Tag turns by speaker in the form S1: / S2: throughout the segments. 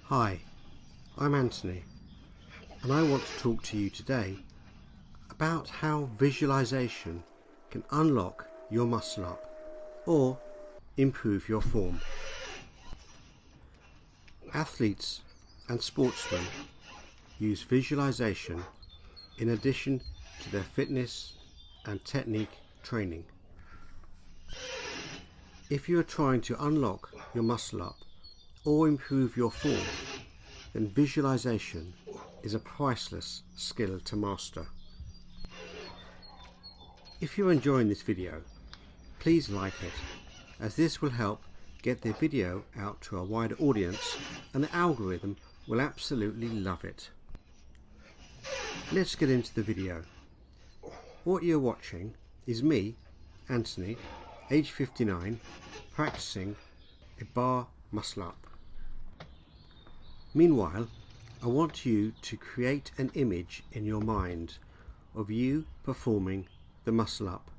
S1: Hi, I'm Anthony, and I want to talk to you today about how visualization can unlock your muscle up or improve your form. Athletes and sportsmen use visualization in addition to their fitness and technique training. If you are trying to unlock your muscle up or improve your form, then visualization is a priceless skill to master. If you're enjoying this video, please like it, as this will help get the video out to a wider audience and the algorithm will absolutely love it. Let's get into the video. What you're watching is me, Anthony, age 59, practicing a bar muscle up. Meanwhile, I want you to create an image in your mind of you performing the muscle up.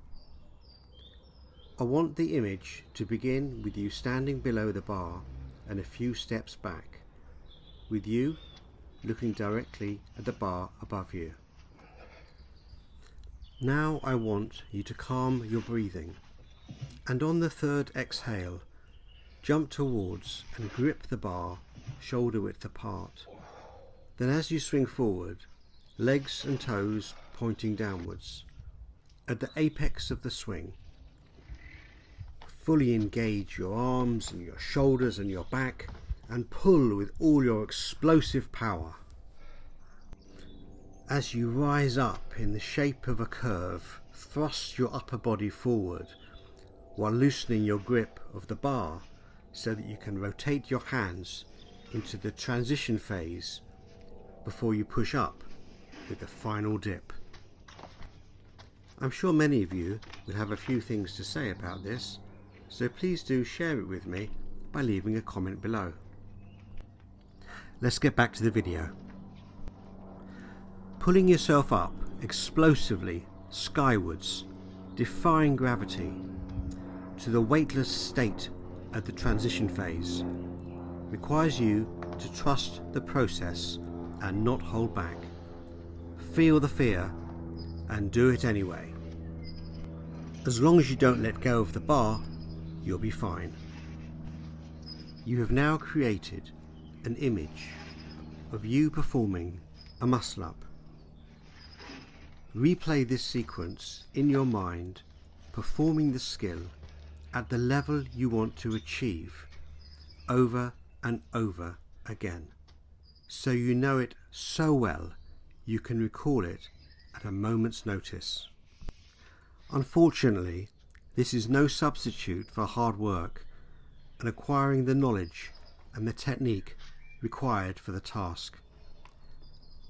S1: I want the image to begin with you standing below the bar and a few steps back, with you looking directly at the bar above you. Now I want you to calm your breathing, and on the third exhale, jump towards and grip the bar shoulder width apart. Then as you swing forward, legs and toes pointing downwards, at the apex of the swing, fully engage your arms and your shoulders and your back and pull with all your explosive power. As you rise up in the shape of a curve, thrust your upper body forward while loosening your grip of the bar so that you can rotate your hands into the transition phase before you push up with the final dip. I'm sure many of you will have a few things to say about this, so please do share it with me by leaving a comment below. Let's get back to the video. Pulling yourself up explosively skywards, defying gravity, to the weightless state at the transition phase requires you to trust the process and not hold back. Feel the fear and do it anyway. As long as you don't let go of the bar, you'll be fine. You have now created an image of you performing a muscle up. Replay this sequence in your mind, performing the skill at the level you want to achieve over and over again, so you know it so well you can recall it at a moment's notice. Unfortunately, this is no substitute for hard work and acquiring the knowledge and the technique required for the task,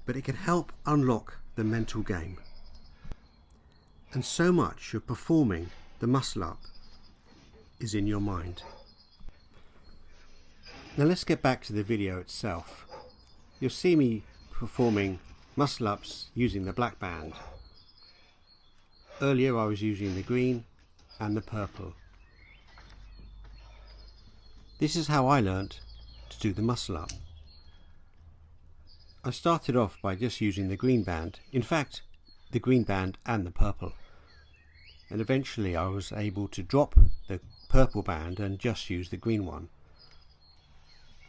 S1: but it can help unlock the mental game. And so much of performing the muscle up is in your mind. Now let's get back to the video itself. You'll see me performing muscle ups using the black band. Earlier I was using the green and the purple. This is how I learnt to do the muscle up. I started off by just using the green band, in fact the green band and the purple, and eventually I was able to drop the purple band and just use the green one.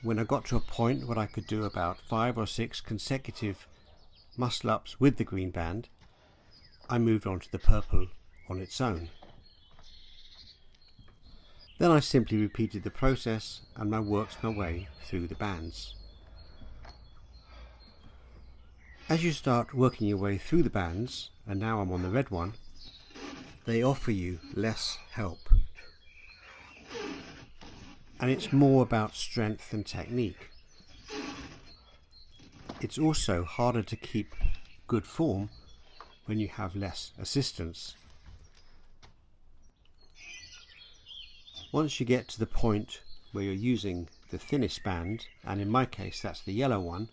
S1: When I got to a point where I could do about 5 or 6 consecutive muscle ups with the green band, I moved on to the purple on its own. Then I simply repeated the process and I worked my way through the bands. As you start working your way through the bands, and now I'm on the red one, they offer you less help. And it's more about strength and technique. It's also harder to keep good form when you have less assistance. Once you get to the point where you're using the thinnest band, and in my case that's the yellow one,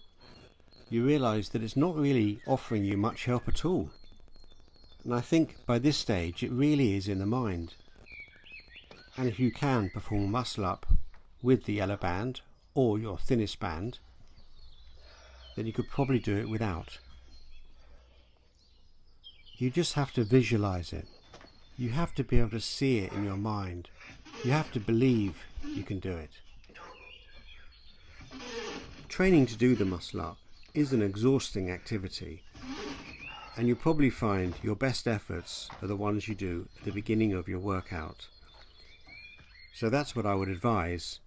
S1: you realise that it's not really offering you much help at all. And I think by this stage it really is in the mind. And if you can perform a muscle up with the yellow band or your thinnest band, then you could probably do it without. You just have to visualize it. You have to be able to see it in your mind. You have to believe you can do it. Training to do the muscle up is an exhausting activity, and you'll probably find your best efforts are the ones you do at the beginning of your workout. So that's what I would advise,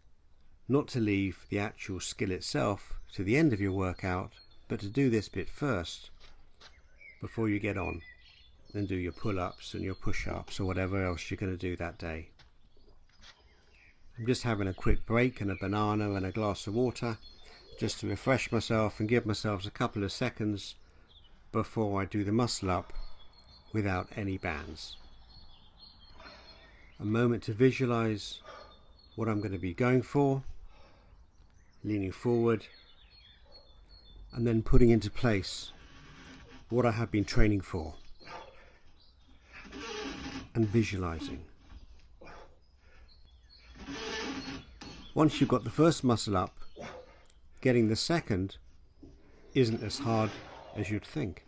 S1: not to leave the actual skill itself to the end of your workout, but to do this bit first before you get on and do your pull-ups and your push-ups or whatever else you're going to do that day. I'm just having a quick break and a banana and a glass of water just to refresh myself and give myself a couple of seconds before I do the muscle up without any bands. A moment to visualize what I'm going to be going for, leaning forward, and then putting into place what I have been training for and visualizing. Once you've got the first muscle up, getting the second isn't as hard as you'd think.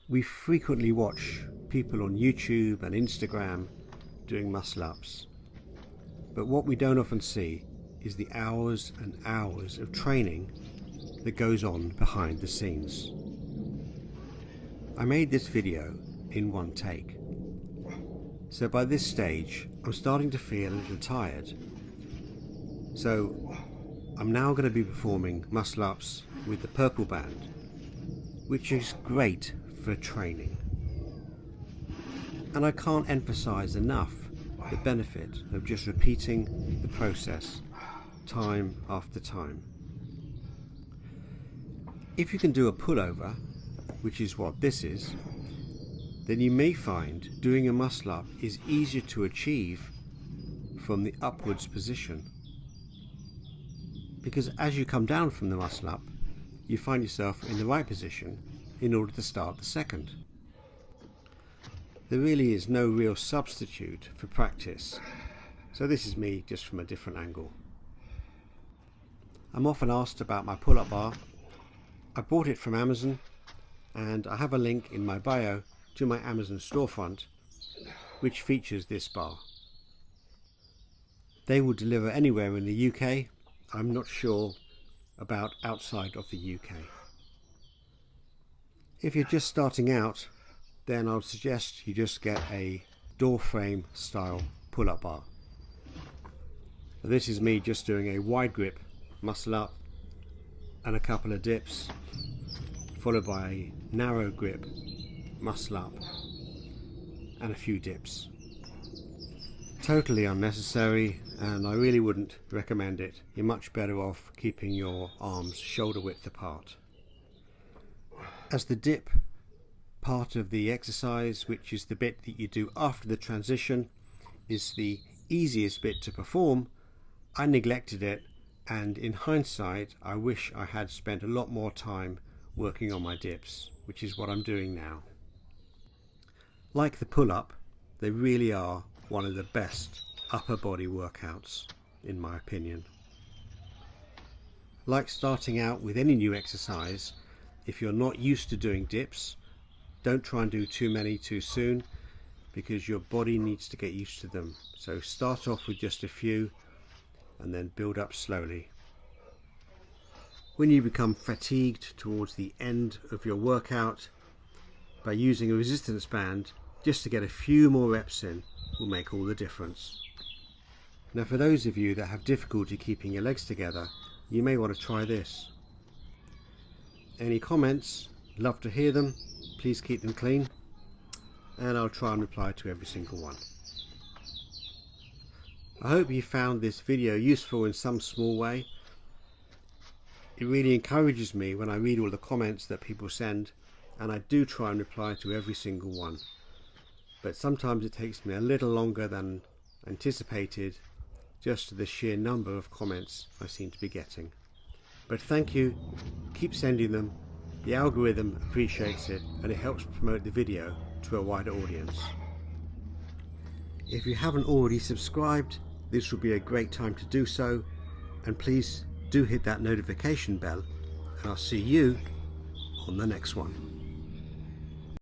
S1: We frequently watch people on YouTube and Instagram doing muscle ups, but what we don't often see is the hours and hours of training that goes on behind the scenes. I made this video in one take, so by this stage I'm starting to feel a little tired. So I'm now going to be performing muscle ups with the purple band, which is great for training. And I can't emphasize enough the benefit of just repeating the process time after time. If you can do a pullover, which is what this is, then you may find doing a muscle up is easier to achieve from the upwards position. Because as you come down from the muscle up, you find yourself in the right position in order to start the second. There really is no real substitute for practice, so this is me just from a different angle. I'm often asked about my pull-up bar. I bought it from Amazon, and I have a link in my bio to my Amazon storefront which features this bar. They will deliver anywhere in the UK. I'm not sure about outside of the UK. If you're just starting out, then I would suggest you just get a door frame style pull-up bar. This is me just doing a wide grip muscle up and a couple of dips, followed by a narrow grip muscle up and a few dips. Totally unnecessary, and I really wouldn't recommend it. You're much better off keeping your arms shoulder width apart. As the dip part of the exercise, which is the bit that you do after the transition, is the easiest bit to perform, I neglected it, and in hindsight I wish I had spent a lot more time working on my dips, which is what I'm doing now. Like the pull-up, they really are one of the best upper body workouts in my opinion. Like starting out with any new exercise, if you're not used to doing dips, don't try and do too many too soon, because your body needs to get used to them. So start off with just a few and then build up slowly. When you become fatigued towards the end of your workout, by using a resistance band just to get a few more reps in will make all the difference. Now for those of you that have difficulty keeping your legs together, you may want to try this. Any comments? Love to hear them. Please keep them clean, and I'll try and reply to every single one. I hope you found this video useful in some small way. It really encourages me when I read all the comments that people send, and I do try and reply to every single one. But sometimes it takes me a little longer than anticipated, just to the sheer number of comments I seem to be getting. But thank you, keep sending them. The algorithm appreciates it, and it helps promote the video to a wider audience. If you haven't already subscribed, this will be a great time to do so, and please do hit that notification bell, and I'll see you on the next one.